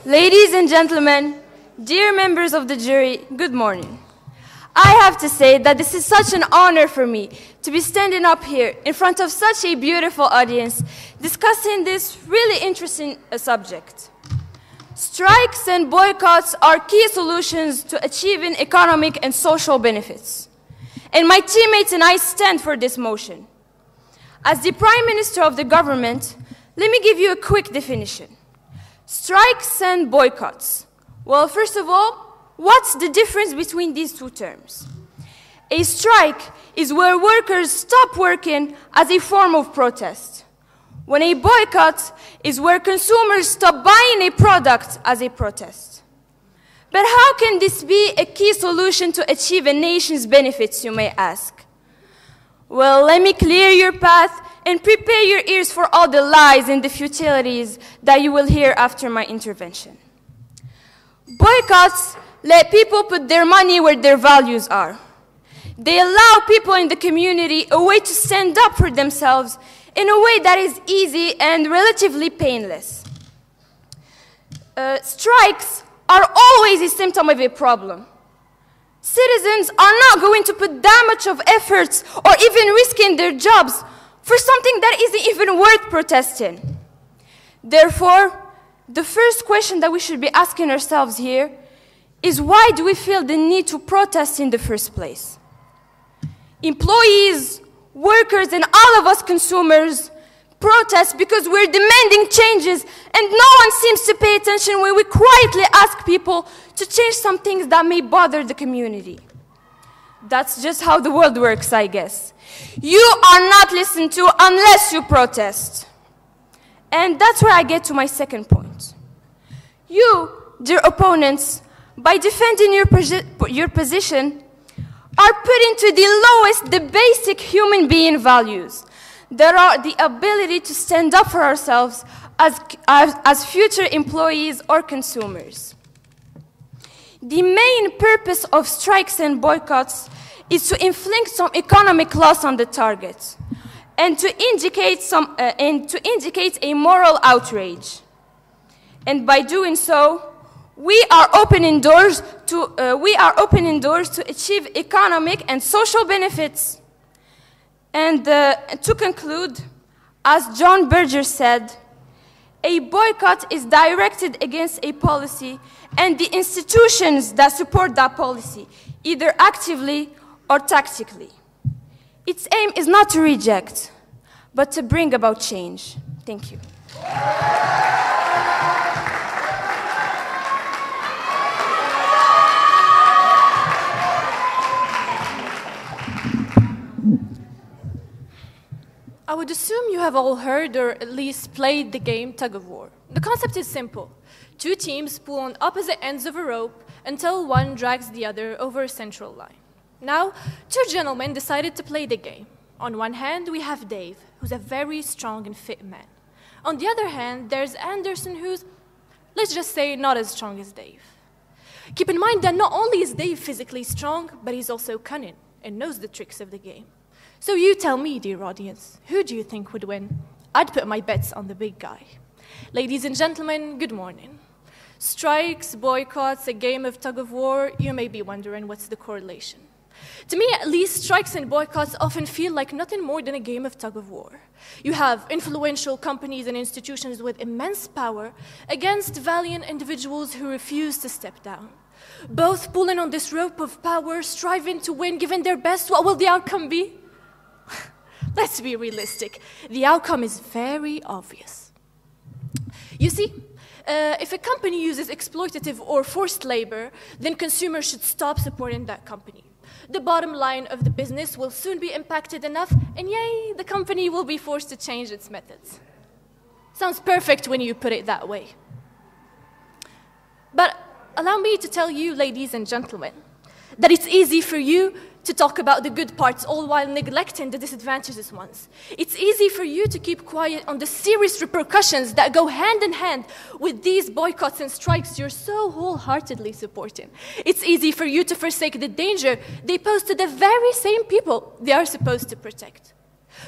Ladies and gentlemen, dear members of the jury, good morning. I have to say that this is such an honor for me to be standing up here in front of such a beautiful audience discussing this really interesting subject. Strikes and boycotts are key solutions to achieving economic and social benefits. And my teammates and I stand for this motion. As the Prime Minister of the government, let me give you a quick definition. Strikes and boycotts. Well, first of all, what's the difference between these two terms? A strike is where workers stop working as a form of protest, when a boycott is where consumers stop buying a product as a protest. But how can this be a key solution to achieve a nation's benefits, you may ask? Well, let me clear your path and prepare your ears for all the lies and the futilities that you will hear after my intervention. Boycotts let people put their money where their values are. They allow people in the community a way to stand up for themselves in a way that is easy and relatively painless. Strikes are always a symptom of a problem. Citizens are not going to put that much of efforts or even risking their jobs for something that isn't even worth protesting. Therefore, the first question that we should be asking ourselves here is, why do we feel the need to protest in the first place? Employees, workers, and all of us consumers protest because we're demanding changes, and no one seems to pay attention when we quietly ask people to change some things that may bother the community. That's just how the world works, I guess. You are not listened to unless you protest. And that's where I get to my second point. You, dear opponents, by defending your position, are putting to the lowest the basic human being values, that are the ability to stand up for ourselves as future employees or consumers. The main purpose of strikes and boycotts is to inflict some economic loss on the target and to indicate a moral outrage. And by doing so, we are opening doors to achieve economic and social benefits. And to conclude, as John Berger said, a boycott is directed against a policy and the institutions that support that policy, either actively or tactically. Its aim is not to reject, but to bring about change. Thank you. I would assume you have all heard or at least played the game tug of war. The concept is simple. Two teams pull on opposite ends of a rope until one drags the other over a central line. Now, two gentlemen decided to play the game. On one hand, we have Dave, who's a very strong and fit man. On the other hand, there's Anderson, who's, let's just say, not as strong as Dave. Keep in mind that not only is Dave physically strong, but he's also cunning and knows the tricks of the game. So you tell me, dear audience, who do you think would win? I'd put my bets on the big guy. Ladies and gentlemen, good morning. Strikes, boycotts, a game of tug of war, you may be wondering what's the correlation. To me, at least, strikes and boycotts often feel like nothing more than a game of tug of war. You have influential companies and institutions with immense power against valiant individuals who refuse to step down. Both pulling on this rope of power, striving to win, giving their best. What will the outcome be? Let's be realistic. The outcome is very obvious. You see, if a company uses exploitative or forced labor, then consumers should stop supporting that company. The bottom line of the business will soon be impacted enough, and yay, the company will be forced to change its methods. Sounds perfect when you put it that way. But allow me to tell you, ladies and gentlemen, that it's easy for you to talk about the good parts all while neglecting the disadvantageous ones. It's easy for you to keep quiet on the serious repercussions that go hand in hand with these boycotts and strikes you're so wholeheartedly supporting. It's easy for you to forsake the danger they pose to the very same people they are supposed to protect.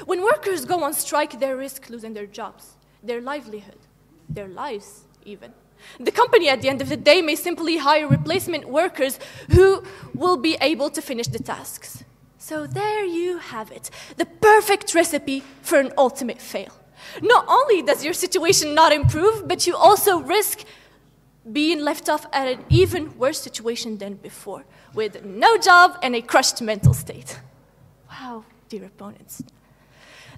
When workers go on strike, they risk losing their jobs, their livelihood, their lives even. The company at the end of the day may simply hire replacement workers who will be able to finish the tasks. So there you have it, the perfect recipe for an ultimate fail. Not only does your situation not improve, but you also risk being left off at an even worse situation than before, with no job and a crushed mental state. Wow, dear opponents.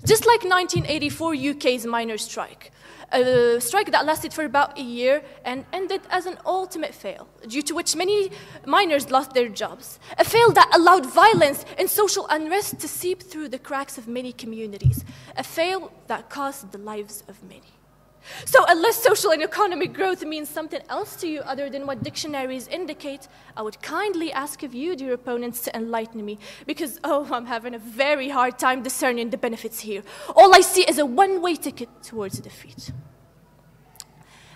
Just like 1984 UK's miners' strike, a strike that lasted for about a year and ended as an ultimate fail, due to which many miners lost their jobs. A fail that allowed violence and social unrest to seep through the cracks of many communities. A fail that cost the lives of many. So unless social and economic growth means something else to you other than what dictionaries indicate, I would kindly ask of you, dear opponents, to enlighten me, because, I'm having a very hard time discerning the benefits here. All I see is a one-way ticket towards defeat.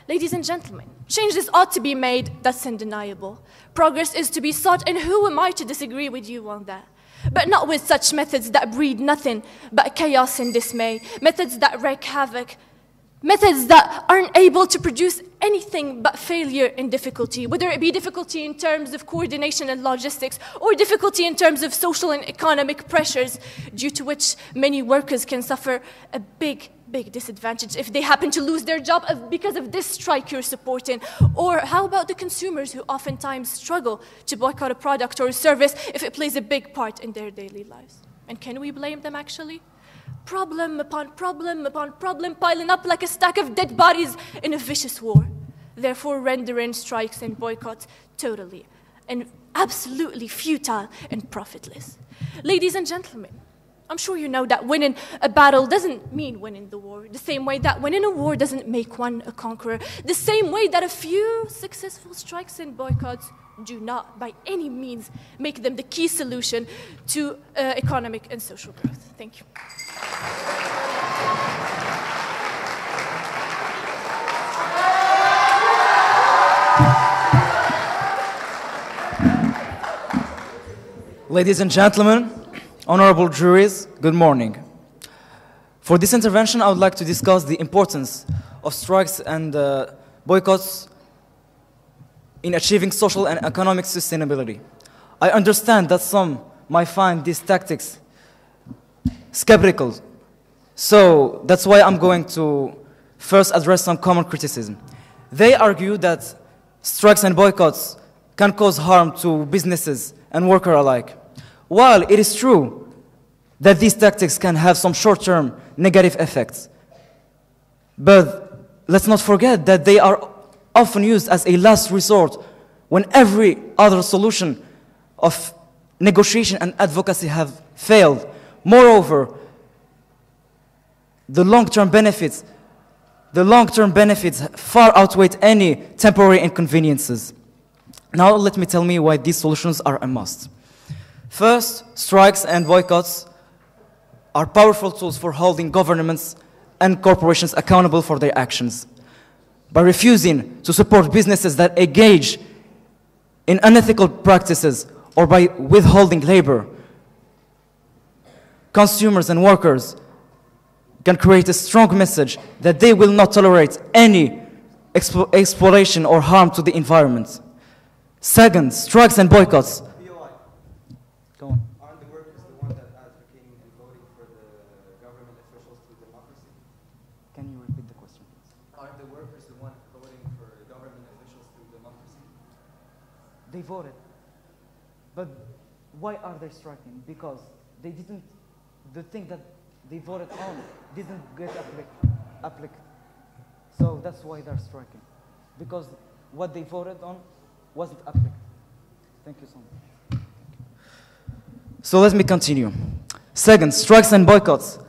Ladies and gentlemen, changes ought to be made, that's undeniable. Progress is to be sought, and who am I to disagree with you on that? But not with such methods that breed nothing but chaos and dismay, methods that wreak havoc, methods that aren't able to produce anything but failure and difficulty, whether it be difficulty in terms of coordination and logistics, or difficulty in terms of social and economic pressures, due to which many workers can suffer a big disadvantage if they happen to lose their job because of this strike you're supporting. Or how about the consumers who oftentimes struggle to boycott a product or a service if it plays a big part in their daily lives? And can we blame them, actually? Problem upon problem upon problem, piling up like a stack of dead bodies in a vicious war, therefore rendering strikes and boycotts totally and absolutely futile and profitless. Ladies and gentlemen, I'm sure you know that winning a battle doesn't mean winning the war, the same way that winning a war doesn't make one a conqueror, the same way that a few successful strikes and boycotts do not, by any means, make them the key solution to economic and social growth. Thank you. Ladies and gentlemen, honorable juries, good morning. For this intervention, I would like to discuss the importance of strikes and boycotts in achieving social and economic sustainability. I understand that some might find these tactics skeptical, so that's why I'm going to first address some common criticism. They argue that strikes and boycotts can cause harm to businesses and workers alike. While it is true that these tactics can have some short-term negative effects, but let's not forget that they are often used as a last resort when every other solution of negotiation and advocacy have failed. Moreover, the long-term benefits far outweigh any temporary inconveniences. Now let me tell me why these solutions are a must. First, strikes and boycotts are powerful tools for holding governments and corporations accountable for their actions. By refusing to support businesses that engage in unethical practices or by withholding labor, consumers and workers can create a strong message that they will not tolerate any exploitation or harm to the environment. Second, strikes and boycotts. Go on. Aren't the workers the ones that advocating and voting for the government officials through democracy? Can you repeat the question, please? Aren't the workers the ones voting for government officials through democracy? They voted. But why are they striking? Because they didn't, the thing that they voted on didn't get applied. So that's why they're striking. Because what they voted on wasn't applied. Thank you so much. So let me continue. Second, strikes and boycotts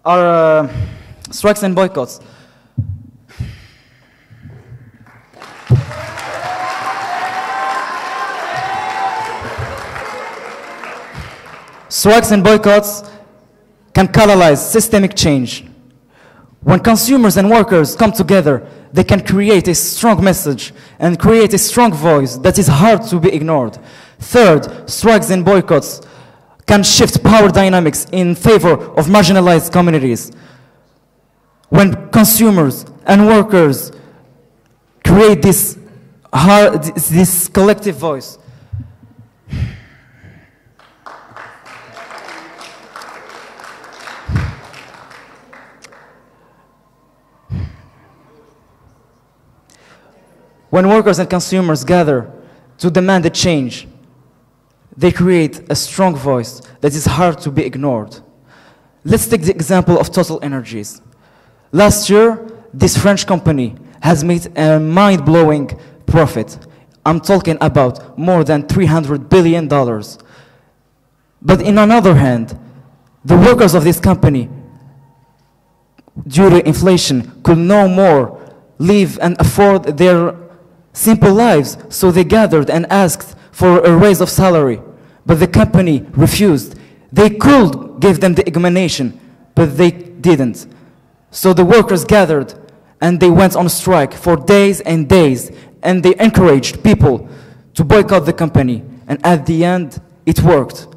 are strikes and boycotts. Strikes and boycotts can catalyze systemic change. When consumers and workers come together, they can create a strong message and create a strong voice that is hard to be ignored. Third, strikes and boycotts can shift power dynamics in favor of marginalized communities. When consumers and workers create this collective voice. When workers and consumers gather to demand a change, they create a strong voice that is hard to be ignored. Let's take the example of Total Energies. Last year, this French company has made a mind-blowing profit. I'm talking about more than $300 billion. But in another hand, the workers of this company, due to inflation, could no more live and afford their simple lives, so they gathered and asked for a raise of salary. But the company refused. They could give them the examination, but they didn't. So the workers gathered and they went on strike for days and days, and they encouraged people to boycott the company. And at the end, it worked.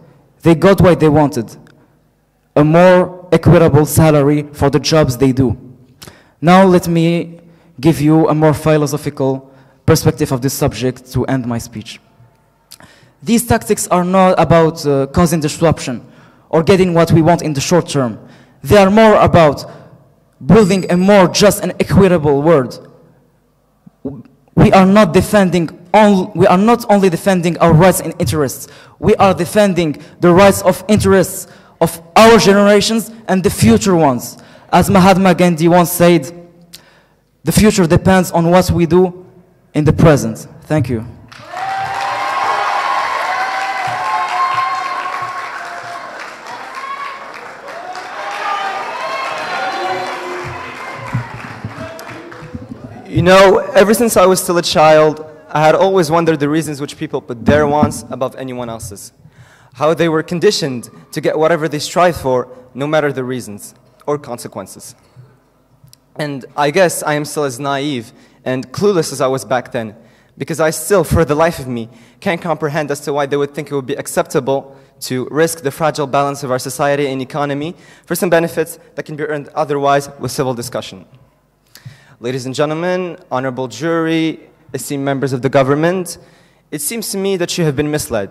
They got what they wanted, a more equitable salary for the jobs they do. Now let me give you a more philosophical perspective of this subject to end my speech. These tactics are not about causing disruption or getting what we want in the short term. They are more about building a more just and equitable world. We are not only defending our rights and interests. We are defending the rights of interests of our generations and the future ones. As Mahatma Gandhi once said, the future depends on what we do in the present. Thank you. You know, ever since I was still a child, I had always wondered the reasons which people put their wants above anyone else's. How they were conditioned to get whatever they strive for, no matter the reasons or consequences. And I guess I am still as naive and clueless as I was back then, because I still, for the life of me, can't comprehend as to why they would think it would be acceptable to risk the fragile balance of our society and economy for some benefits that can be earned otherwise with civil discussion. Ladies and gentlemen, honorable jury, esteemed members of the government, it seems to me that you have been misled.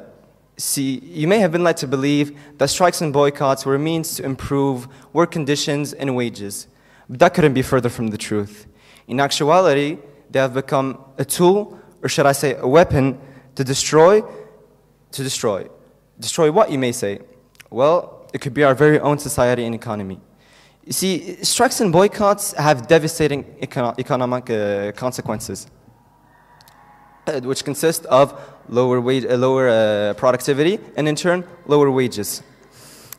See, you may have been led to believe that strikes and boycotts were a means to improve work conditions and wages. But that couldn't be further from the truth. In actuality, they have become a tool, or should I say a weapon, to destroy. Destroy what, you may say? Well, it could be our very own society and economy. You see, strikes and boycotts have devastating economic consequences, which consist of lower productivity and, in turn, lower wages.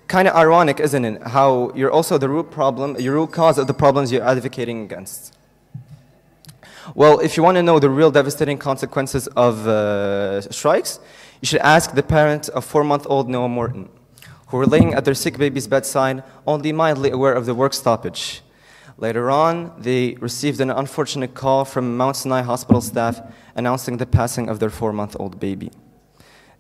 Kind of ironic, isn't it, how you're also the root cause of the problems you're advocating against. Well, if you want to know the real devastating consequences of strikes, you should ask the parents of 4-month-old Noah Morton, who were laying at their sick baby's bedside, only mildly aware of the work stoppage. Later on, they received an unfortunate call from Mount Sinai hospital staff announcing the passing of their 4-month-old baby.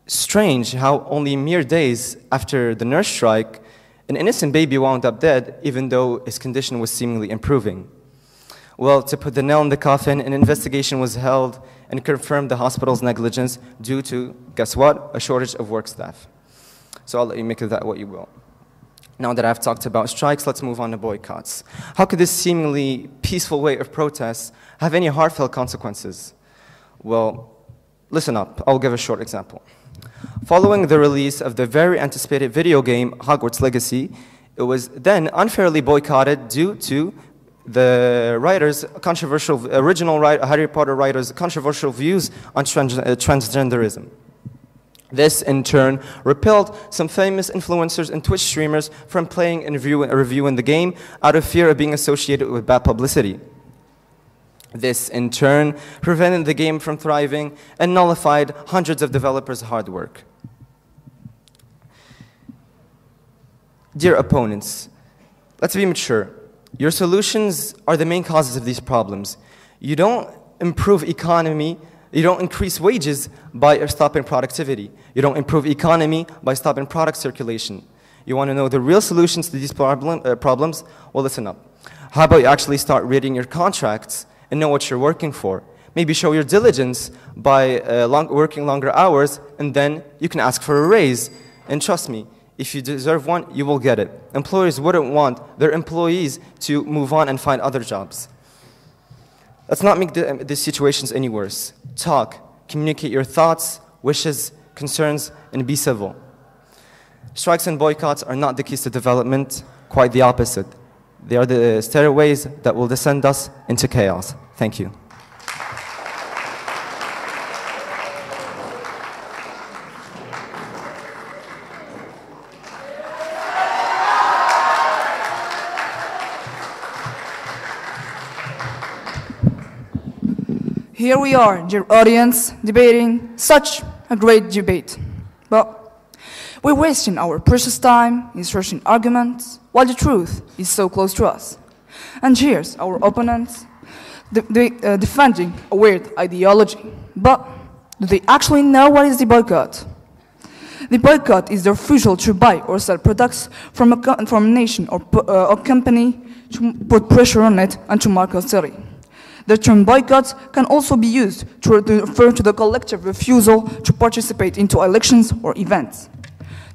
Strange how only mere days after the nurse strike, an innocent baby wound up dead, even though his condition was seemingly improving. Well, to put the nail in the coffin, an investigation was held and confirmed the hospital's negligence due to, guess what, a shortage of work staff. So I'll let you make of that what you will. Now that I've talked about strikes, let's move on to boycotts. How could this seemingly peaceful way of protest have any heartfelt consequences? Well, listen up. I'll give a short example. Following the release of the very anticipated video game Hogwarts Legacy, it was then unfairly boycotted due to the writer's Harry Potter writer's controversial views on transgenderism. This, in turn, repelled some famous influencers and Twitch streamers from playing and reviewing the game out of fear of being associated with bad publicity. This, in turn, prevented the game from thriving and nullified hundreds of developers' hard work. Dear opponents, let's be mature. Your solutions are the main causes of these problems. You don't improve economy. You don't increase wages by stopping productivity. You don't improve economy by stopping product circulation. You want to know the real solutions to these problems? Well, listen up. How about you actually start reading your contracts and know what you're working for? Maybe show your diligence by working longer hours, and then you can ask for a raise. And trust me, if you deserve one, you will get it. Employers wouldn't want their employees to move on and find other jobs. Let's not make the situations any worse. Talk, communicate your thoughts, wishes, concerns, and be civil. Strikes and boycotts are not the keys to development, quite the opposite. They are the stairways that will descend us into chaos. Thank you. Here we are, dear audience, debating such a great debate. But we're wasting our precious time in searching arguments while the truth is so close to us. And here's our opponents defending a weird ideology. But do they actually know what is the boycott? The boycott is the refusal to buy or sell products from a nation or company to put pressure on it and to mark austerity. The term boycott can also be used to refer to the collective refusal to participate into elections or events.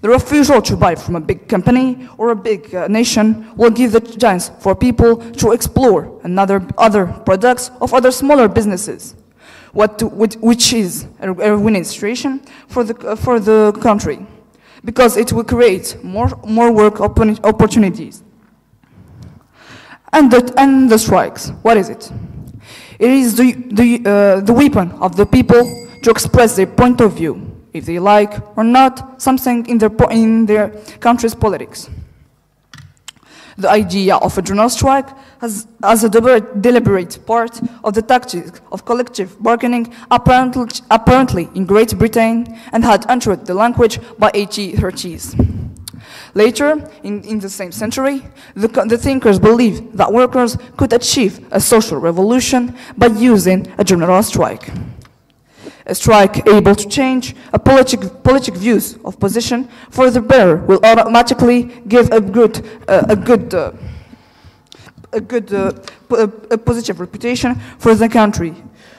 The refusal to buy from a big company or a big nation will give the chance for people to explore other products of other smaller businesses, which is a winning situation for the country, because it will create more work opportunities. And the strikes, what is it? It is the weapon of the people to express their point of view, if they like or not something in their country's politics. The idea of a general strike as a deliberate part of the tactics of collective bargaining apparently in Great Britain and had entered the language by 1830s. Later, in the same century, the thinkers believed that workers could achieve a social revolution by using a general strike. A strike able to change a politic views of position for the better will automatically give a positive reputation for the country,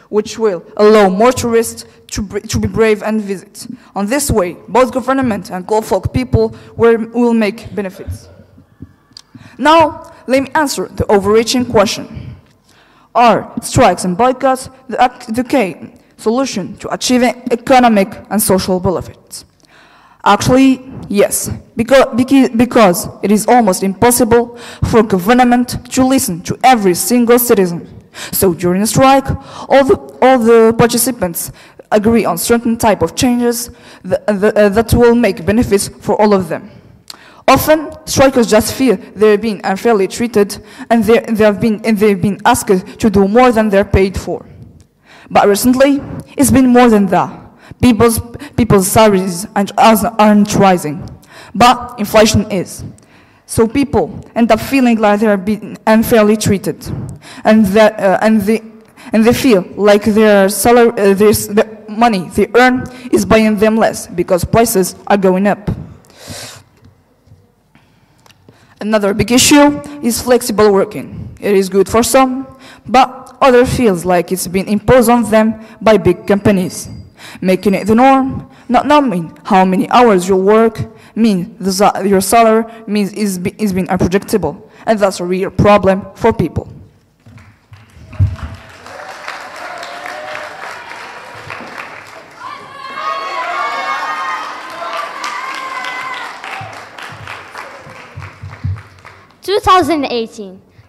which will allow more tourists to be brave and visit. On this way, both government and folk people will make benefits. Now, let me answer the overreaching question. Are strikes and boycotts the key solution to achieving economic and social benefits? Actually, yes, because it is almost impossible for government to listen to every single citizen. So during a strike, all the participants agree on certain type of changes that will make benefits for all of them. Often, strikers just feel they're being unfairly treated and they've been asked to do more than they're paid for. But recently, it's been more than that. People's salaries aren't rising, but inflation is. So people end up feeling like they are being unfairly treated, and they feel like the money they earn is buying them less because prices are going up. Another big issue is flexible working. It is good for some, but others feels like it's been imposed on them by big companies, making it the norm. Not knowing how many hours you'll work means your salary is being unpredictable, and that's a real problem for people.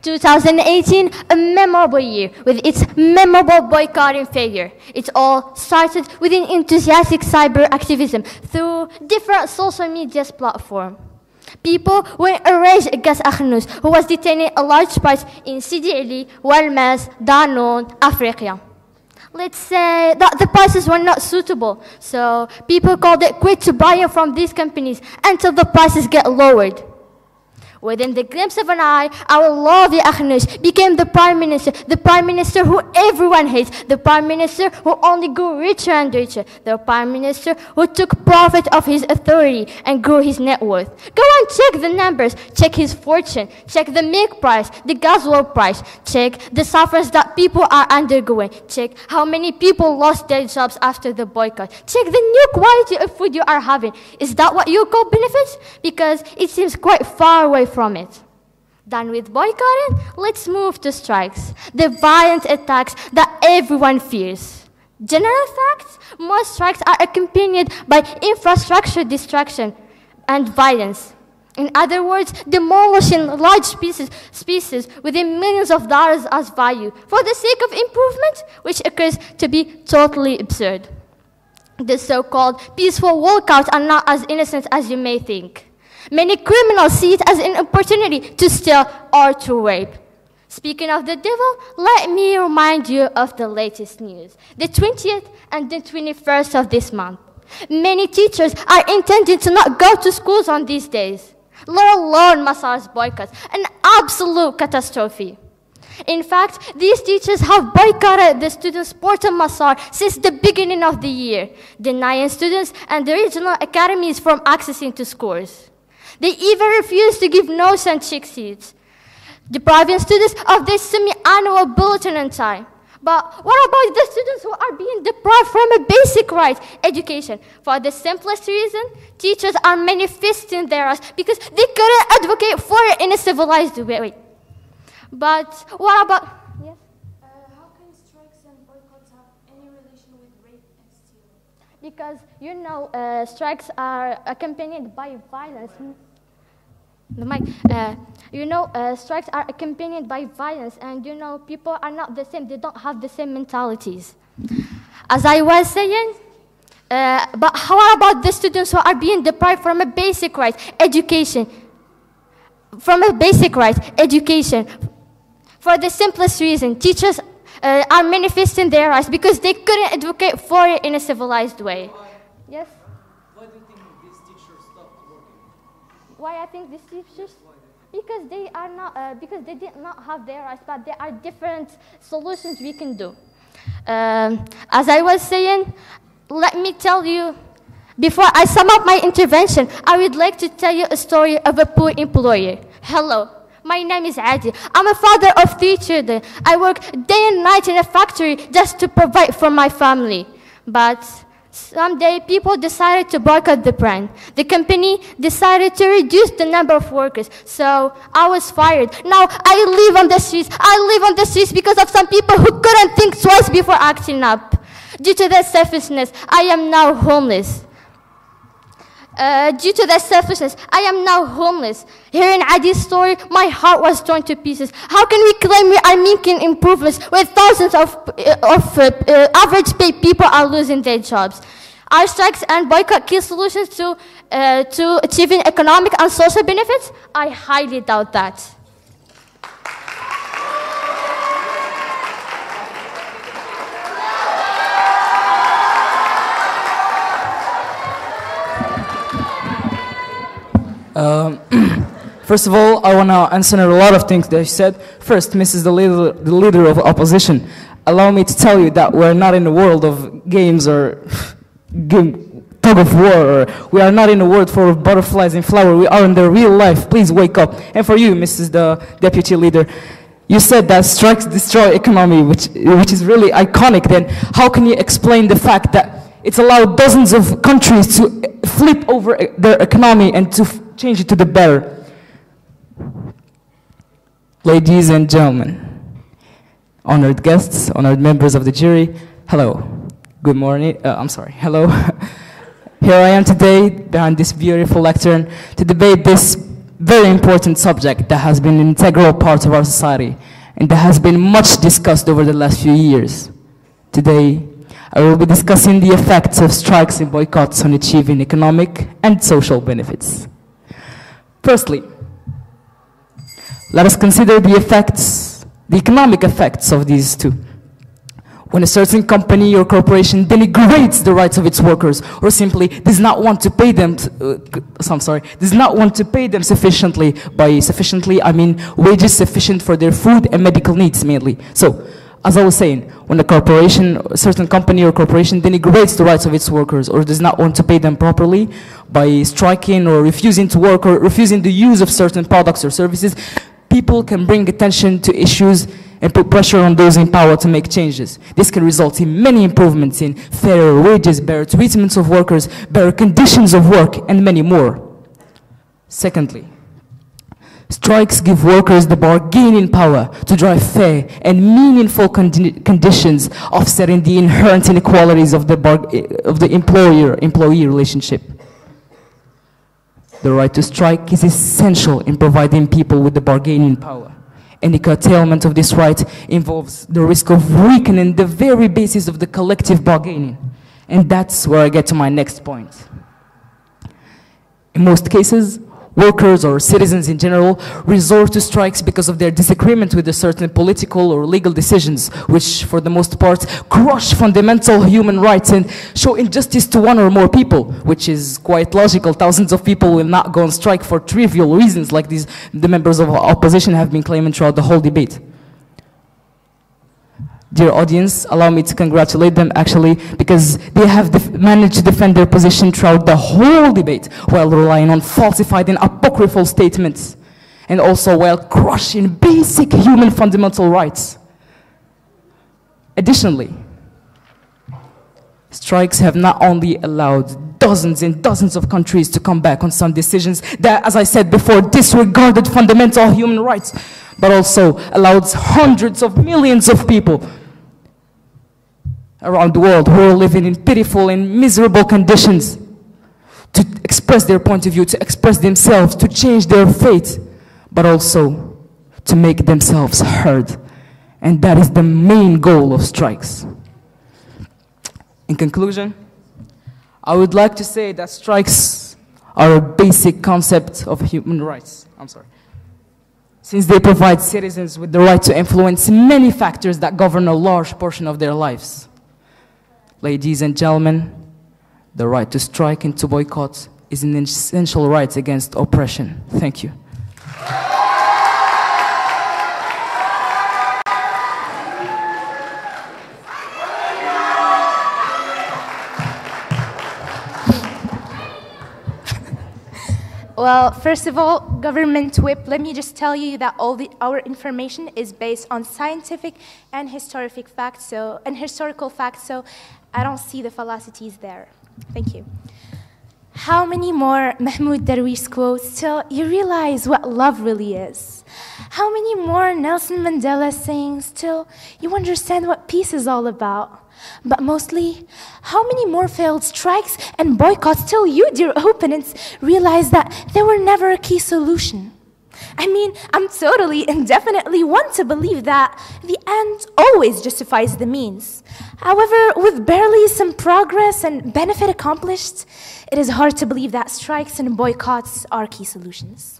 (2018), a memorable year with its memorable boycotting failure. It all started with an enthusiastic cyber activism through different social media platforms. People were enraged against Akhnous, who was detaining a large part in Sidi Ali, Walmas, Danone, Africa. Let's say that the prices were not suitable, so people called it quit to buying from these companies until the prices get lowered. Within the glimpse of an eye, our lovely Agnes became the Prime Minister who everyone hates, the Prime Minister who only grew richer and richer, the Prime Minister who took profit of his authority and grew his net worth. Go and check the numbers, check his fortune, check the milk price, the gasoil price, check the sufferings that people are undergoing, check how many people lost their jobs after the boycott, check the new quality of food you are having. Is that what you call benefits? Because it seems quite far away from it. Done with boycotting, let's move to strikes, the violent attacks that everyone fears. General facts, most strikes are accompanied by infrastructure destruction and violence. In other words, demolishing large species within millions of dollars as value for the sake of improvement, which occurs to be totally absurd. The so-called peaceful walkouts are not as innocent as you may think. Many criminals see it as an opportunity to steal or to rape. Speaking of the devil, let me remind you of the latest news. The 20th and the 21st of this month. Many teachers are intending to not go to schools on these days, let alone Masar's boycott, an absolute catastrophe. In fact, these teachers have boycotted the students' sport in Masar since the beginning of the year, denying students and the regional academies from accessing to schools. They even refuse to give notes and check sheets, depriving students of their semi-annual bulletin on time. But what about the students who are being deprived from a basic right, education? For the simplest reason, teachers are manifesting their rights because they couldn't advocate for it in a civilized way. But what about... Yes? How can strikes and boycotts have any relation with rape and stealing? Because, you know, strikes are accompanied by violence. The mic. Strikes are accompanied by violence, and you know, people are not the same. They don't have the same mentalities. As I was saying, but how about the students who are being deprived from a basic right, education? From a basic right, education. For the simplest reason, teachers are manifesting their rights because they couldn't advocate for it in a civilized way. Yes? Why do you think these teachers stopped working? Why I think these teachers? Because they are not, because they did not have their rights, but there are different solutions we can do. As I was saying, let me tell you, before I sum up my intervention, I would like to tell you a story of a poor employer. Hello, my name is Adi. I'm a father of 3 children. I work day and night in a factory just to provide for my family. But someday, people decided to boycott the brand. The company decided to reduce the number of workers, so I was fired. Now, I live on the streets. I live on the streets because of some people who couldn't think twice before acting up. Due to their selfishness, I am now homeless. Due to their selfishness, I am now homeless. Hearing Adi's story, my heart was torn to pieces. How can we claim we are making improvements when thousands of average paid people are losing their jobs? Are strikes and boycott key solutions to achieving economic and social benefits? I highly doubt that. First of all, I want to answer a lot of things that you said. First, Mrs. the leader of opposition, allow me to tell you that we're not in the world of games or tug of war, or we are not in a world full of butterflies and flowers. We are in the real life. Please wake up. And for you, Mrs. the deputy leader, you said that strikes destroy economy, which is really iconic. Then how can you explain the fact that it's allowed dozens of countries to flip over their economy and to change it to the better? Ladies and gentlemen, honored guests, honored members of the jury, hello. Good morning. Hello. Here I am today behind this beautiful lectern to debate this very important subject that has been an integral part of our society and that has been much discussed over the last few years. Today, I will be discussing the effects of strikes and boycotts on achieving economic and social benefits. Firstly, let us consider the economic effects of these two. When a certain company or corporation denigrates the rights of its workers, or simply does not want to pay them, does not want to pay them sufficiently. By sufficiently, I mean wages sufficient for their food and medical needs mainly. So, as I was saying, when a certain company or corporation denigrates the rights of its workers or does not want to pay them properly by striking or refusing to work or refusing the use of certain products or services, people can bring attention to issues and put pressure on those in power to make changes. This can result in many improvements in fairer wages, better treatments of workers, better conditions of work, and many more. Secondly, strikes give workers the bargaining power to drive fair and meaningful conditions, offsetting the inherent inequalities of the employer-employee relationship. The right to strike is essential in providing people with the bargaining power. Any curtailment of this right involves the risk of weakening the very basis of the collective bargaining. And that's where I get to my next point. In most cases, workers or citizens in general resort to strikes because of their disagreement with a certain political or legal decisions, which for the most part crush fundamental human rights and show injustice to one or more people, which is quite logical. Thousands of people will not go on strike for trivial reasons like the members of opposition have been claiming throughout the whole debate. Dear audience, allow me to congratulate them actually, because they have managed to defend their position throughout the whole debate while relying on falsified and apocryphal statements, and also while crushing basic human fundamental rights. Additionally, strikes have not only allowed dozens and dozens of countries to come back on some decisions that, as I said before, disregarded fundamental human rights, but also allowed hundreds of millions of people around the world who are living in pitiful and miserable conditions to express their point of view, to express themselves, to change their fate, but also to make themselves heard. And that is the main goal of strikes. In conclusion, I would like to say that strikes are a basic concept of human rights. Since they provide citizens with the right to influence many factors that govern a large portion of their lives. Ladies and gentlemen, the right to strike and to boycott is an essential right against oppression. Thank you. Well, first of all, government whip, let me just tell you that our information is based on scientific and historical facts, so I don't see the fallacies there. Thank you. How many more Mahmoud Darwish quotes till you realize what love really is? How many more Nelson Mandela sayings till you understand what peace is all about? But mostly, how many more failed strikes and boycotts till you, dear opponents, realize that they were never a key solution? I mean, I'm totally and definitely one to believe that the end always justifies the means. However, with barely some progress and benefit accomplished, it is hard to believe that strikes and boycotts are key solutions.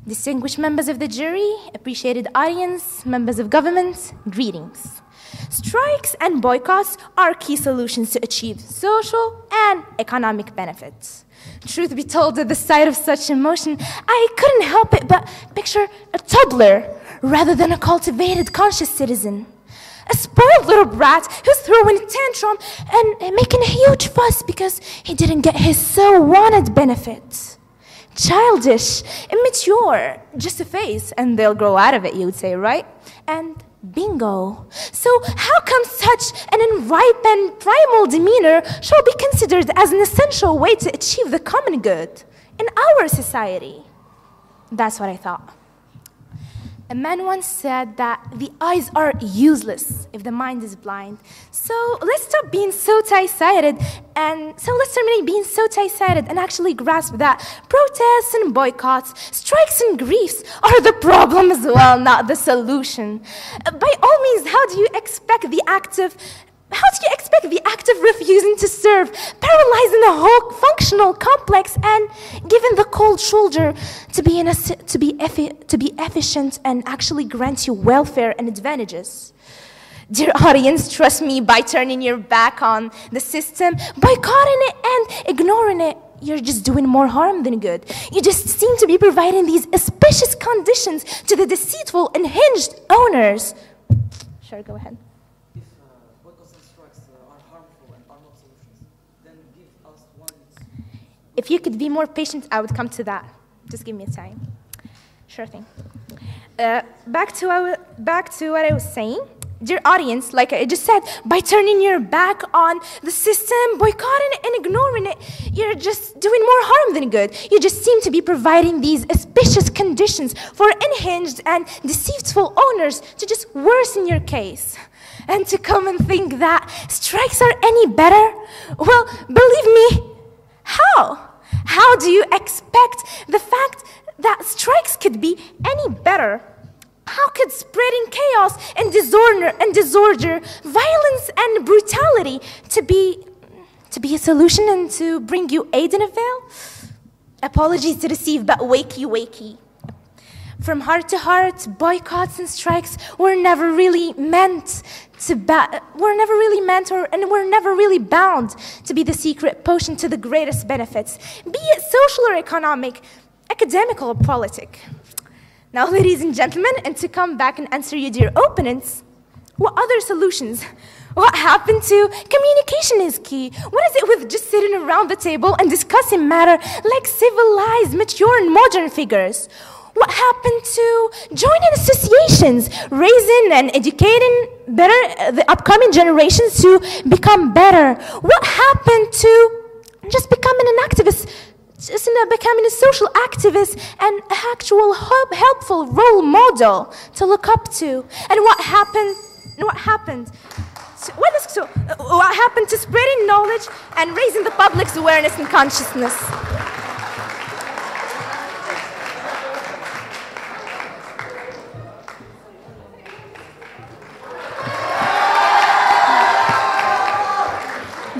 Distinguished members of the jury, appreciated audience, members of government, greetings. Strikes and boycotts are key solutions to achieve social and economic benefits. Truth be told, at the sight of such emotion, I couldn't help it but picture a toddler rather than a cultivated, conscious citizen. A spoiled little brat who's throwing a tantrum and making a huge fuss because he didn't get his so-wanted benefit. Childish, immature, just a phase, and they'll grow out of it, you would say, right? And bingo. So how come such an unripe and primal demeanor shall be considered as an essential way to achieve the common good in our society? That's what I thought. A man once said that the eyes are useless if the mind is blind. So let's stop being so tight-sighted and actually grasp that protests and boycotts, strikes and griefs are the problem as well, not the solution. By all means, how do you expect the act of refusing to serve, paralyzing the whole functional complex, and giving the cold shoulder to be efficient and actually grant you welfare and advantages? Dear audience, trust me, by turning your back on the system, boycotting it and ignoring it, you're just doing more harm than good. You just seem to be providing these auspicious conditions to the deceitful, unhinged owners. Sure, go ahead. If boycotts and strikes are harmful and are not solutions, then give us one. If you could be more patient, I would come to that. Just give me a time. Sure thing. Back to what I was saying. Dear audience, like I just said, by turning your back on the system, boycotting it and ignoring it, you're just doing more harm than good. You just seem to be providing these auspicious conditions for unhinged and deceitful owners to just worsen your case. And to come and think that strikes are any better? Well, believe me, how? How do you expect the fact that strikes could be any better? How could spreading chaos and disorder, violence and brutality to be a solution and to bring you aid and avail? Apologies to deceive, but wakey. From heart to heart, boycotts and strikes were never really meant and were never really bound to be the secret potion to the greatest benefits, be it social or economic, academical or politic. Now, ladies and gentlemen, and to come back and answer you, dear opponents, what other solutions? What happened to communication is key? What is it with just sitting around the table and discussing matter like civilized, mature, and modern figures? What happened to joining associations, raising and educating the upcoming generations to become better? What happened to just becoming an activist? Just becoming a social activist and actual helpful role model to look up to. And what happened to spreading knowledge and raising the public's awareness and consciousness?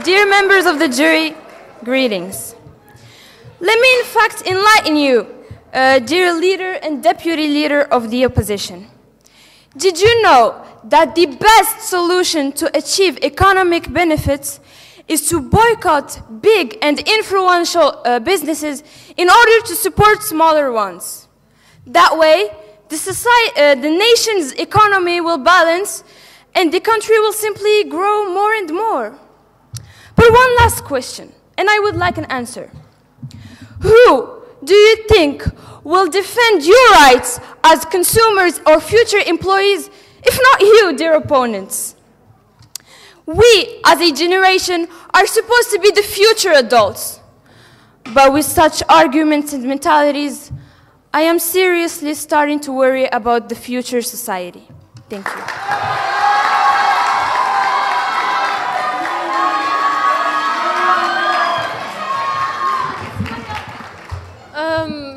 Dear members of the jury, greetings. Let me in fact enlighten you, dear leader and deputy leader of the opposition. Did you know that the best solution to achieve economic benefits is to boycott big and influential businesses in order to support smaller ones? That way, the nation's economy will balance and the country will simply grow more and more. But one last question, and I would like an answer. Who do you think will defend your rights as consumers or future employees, if not you, dear opponents? We, as a generation, are supposed to be the future adults. But with such arguments and mentalities, I am seriously starting to worry about the future society. Thank you.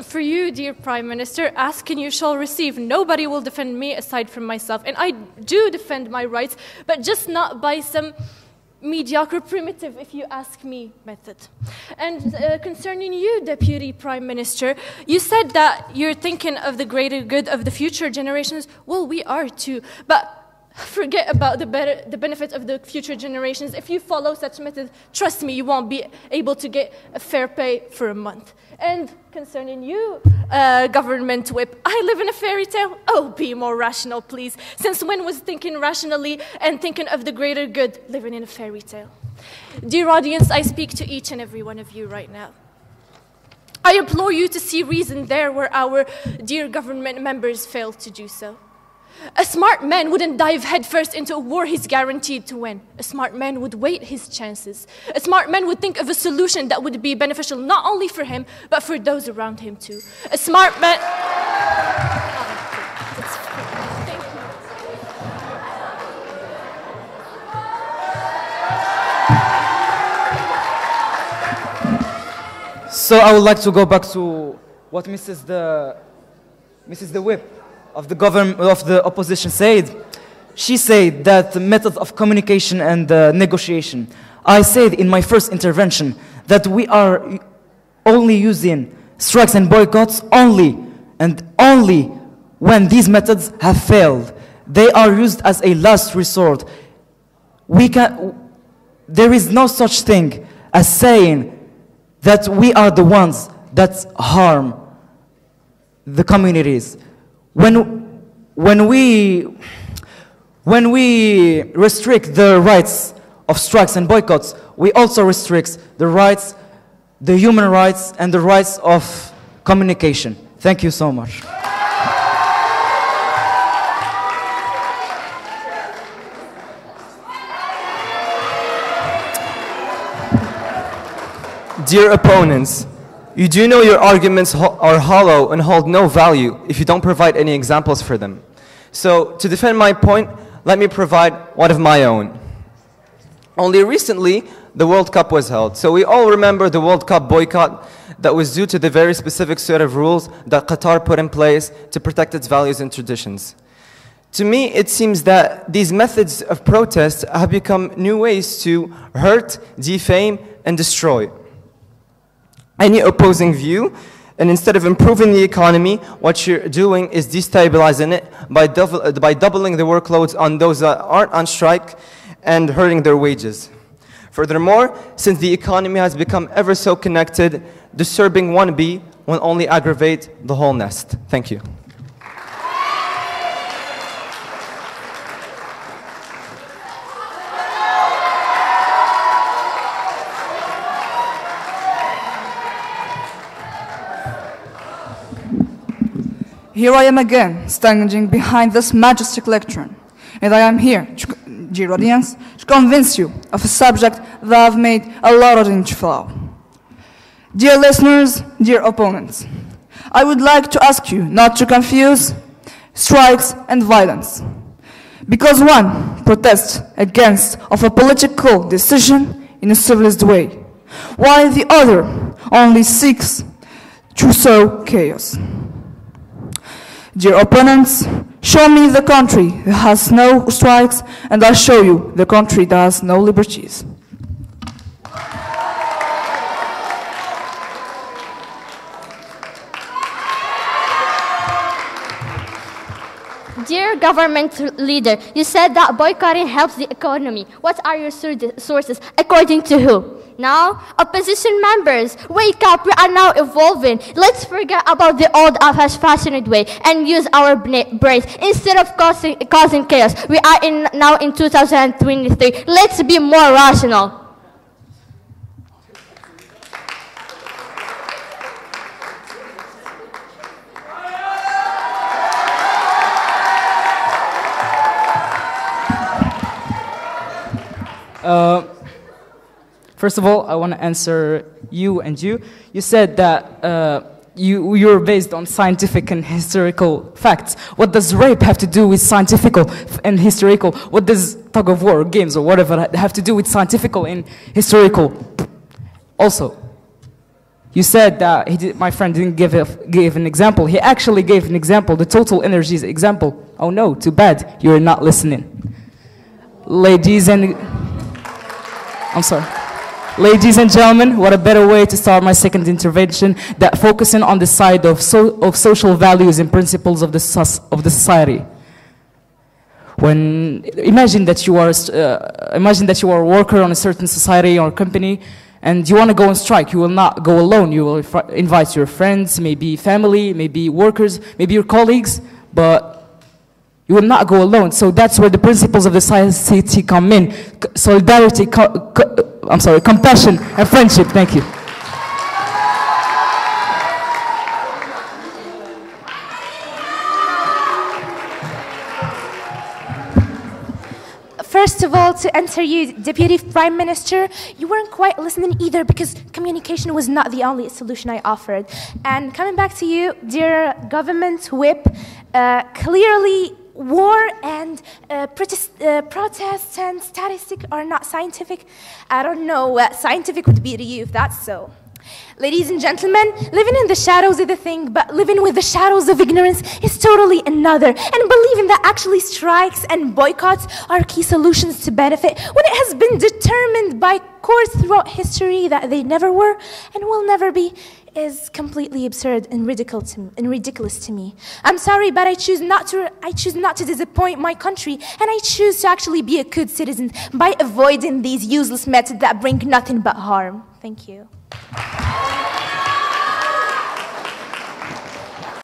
For you, dear Prime Minister, ask and you shall receive. Nobody will defend me aside from myself. And I do defend my rights, but just not by some mediocre, primitive, if you ask me, method. And concerning you, Deputy Prime Minister, you said that you're thinking of the greater good of the future generations. Well, we are too. But forget about the benefit of the future generations. If you follow such method, trust me, you won't be able to get a fair pay for a month. And concerning you, government whip, I live in a fairy tale. Oh, be more rational, please. Since when was thinking rationally and thinking of the greater good living in a fairy tale? Dear audience, I speak to each and every one of you right now. I implore you to see reason there where our dear government members fail to do so. A smart man wouldn't dive headfirst into a war he's guaranteed to win. A smart man would wait his chances. A smart man would think of a solution that would be beneficial not only for him, but for those around him too. A smart man... Thank you. So I would like to go back to what Mrs. the Whip of the government of the opposition said. She said that the methods of communication and negotiation. I said in my first intervention that we are only using strikes and boycotts only and only when these methods have failed. They are used as a last resort. There is no such thing as saying that we are the ones that harm the communities. When we restrict the rights of strikes and boycotts, we also restrict the rights, the human rights, and the rights of communication. Thank you so much. Dear opponents, you do know your arguments are hollow and hold no value if you don't provide any examples for them. So, to defend my point, let me provide one of my own. Only recently, the World Cup was held. So we all remember the World Cup boycott that was due to the very specific set of rules that Qatar put in place to protect its values and traditions. To me, it seems that these methods of protest have become new ways to hurt, defame, and destroy any opposing view, and instead of improving the economy, what you're doing is destabilizing it by doubling the workloads on those that aren't on strike and hurting their wages. Furthermore, since the economy has become ever so connected, disturbing one bee will only aggravate the whole nest. Thank you. Here I am again, standing behind this majestic lectern, and I am here, dear audience, to convince you of a subject that I've made a lot of inflow. Dear listeners, dear opponents, I would like to ask you not to confuse strikes and violence, because one protests against of a political decision in a civilized way, while the other only seeks to sow chaos. Dear opponents, show me the country that has no strikes, and I'll show you the country that has no liberties. Dear government leader, you said that boycotting helps the economy. What are your sources? According to who? Now, opposition members, wake up, we are now evolving. Let's forget about the old fashioned way and use our brains instead of causing chaos. We are now in 2023. Let's be more rational. First of all, I want to answer you and you. You said that you're based on scientific and historical facts. What does rape have to do with scientific and historical? What does tug of war, games, or whatever have to do with scientific and historical? Also, you said that my friend didn't give an example. He actually gave an example, the total energies example. Oh no, too bad, you're not listening. Ladies and gentlemen, what a better way to start my second intervention than focusing on the side of social values and principles of the society. Imagine that you are a worker on a certain society or company, and you want to go on strike. You will not go alone. You will invite your friends, maybe family, maybe workers, maybe your colleagues, but you will not go alone. So that's where the principles of the society come in. Solidarity, compassion, and friendship. Thank you. First of all, to answer you, Deputy Prime Minister, you weren't quite listening either because communication was not the only solution I offered. And coming back to you, dear government whip, clearly war and protests and statistics are not scientific. I don't know what scientific would be to you if that's so. Ladies and gentlemen, living in the shadows is a thing, but living with the shadows of ignorance is totally another. And believing that actually strikes and boycotts are key solutions to benefit when it has been determined by courts throughout history that they never were and will never be is completely absurd and ridiculous to me. I'm sorry, but I choose not to disappoint my country, and I choose to actually be a good citizen by avoiding these useless methods that bring nothing but harm. Thank you.